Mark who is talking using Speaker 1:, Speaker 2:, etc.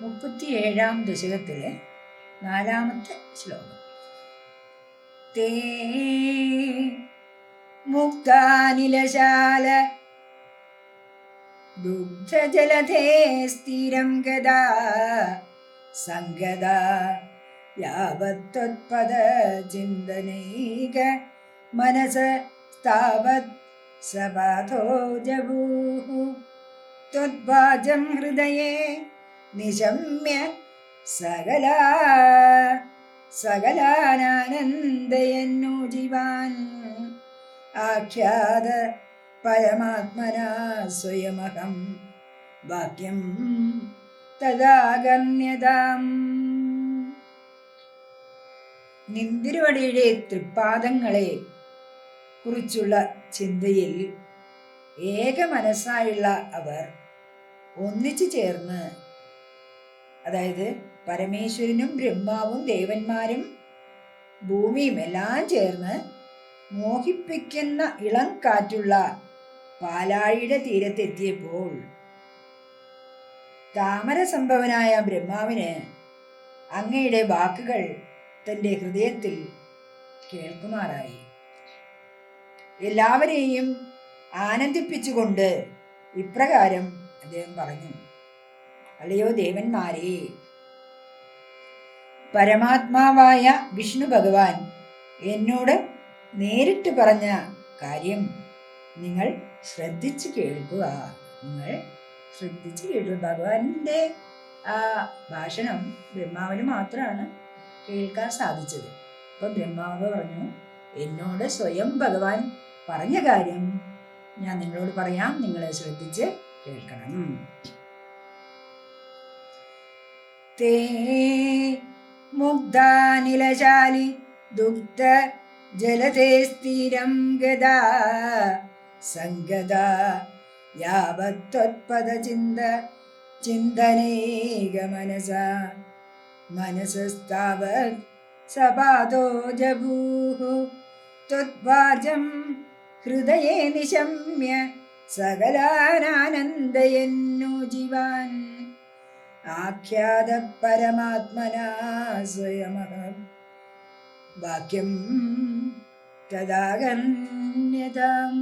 Speaker 1: 37-ാം ദശകത്തിലെ 4-ാമത്തെ ശ്ലോകം. തേ മുക്താനിലശാല ദുഗ്ധജലധേ സ്ഥിരം ഗദാ സംഗദാ യാവത്ത്വത്പദ ചിന്തനൈക മനസ സ്ഥാവത് സപാധോ ജഭൂഃ ത്വദ്വാചം ഹൃദയേ നിശമ്യ സകലാനന്ദയന്നു ജീവാൻ ആഖ്യാത പരമാത്മനാ സ്വയമഹം വാക്യം തദാഗമ്യതാം. നിന്തിരുവടിയുടെ തൃപ്പാദങ്ങളെ കുറിച്ചുള്ള ചിന്തയിൽ ഏക മനസ്സായുള്ള അവർ ഒന്നിച്ചു ചേർന്ന്, അതായത് പരമേശ്വരനും ബ്രഹ്മാവും ദേവന്മാരും ഭൂമിയും എല്ലാം ചേർന്ന് മോഹിപ്പിക്കുന്ന ഇളം കാറ്റുള്ള പാലാഴിയുടെ തീരത്തെത്തിയപ്പോൾ താമര സംഭവനായ ബ്രഹ്മാവിന് അങ്ങയുടെ വാക്കുകൾ തൻ്റെ ഹൃദയത്തിൽ കേൾക്കുമാറായി. എല്ലാവരെയും ആനന്ദിപ്പിച്ചുകൊണ്ട് ഇപ്രകാരം അദ്ദേഹം പറഞ്ഞു: അല്ലയോ ദേവന്മാരെ, പരമാത്മാവായ വിഷ്ണു ഭഗവാൻ എന്നോട് നേരിട്ട് പറഞ്ഞ കാര്യം നിങ്ങൾ ശ്രദ്ധിച്ചു കേൾക്കുക. ഭഗവാന്റെ ആ ഭാഷണം ബ്രഹ്മാവിന് മാത്രമാണ് കേൾക്കാൻ സാധിച്ചത്. അപ്പൊ ബ്രഹ്മാവ് പറഞ്ഞു, എന്നോട് സ്വയം ഭഗവാൻ പറഞ്ഞ കാര്യം ഞാൻ നിങ്ങളോട് പറയാം, നിങ്ങൾ ശ്രദ്ധിച്ച് കേൾക്കണം. തേ മുഗ്ധാനിലശാലി ദുഗ്ധ ജലതേ സ്ഥിരം ഗദാ സംഗദാ യാവത്ത്വത്പദ ചിന്തനൈക മനസസ്താവത് സപാദോ ജഭൂഃ ത്വദ്വാചം ഹൃദയേ നിശമ്യ സകലാനന്ദയന്നു ജീവാൻ ആഖ്യാത പരമാത്മനാ സ്വയമഹം വാക്യം തദാഗമ്യതാം.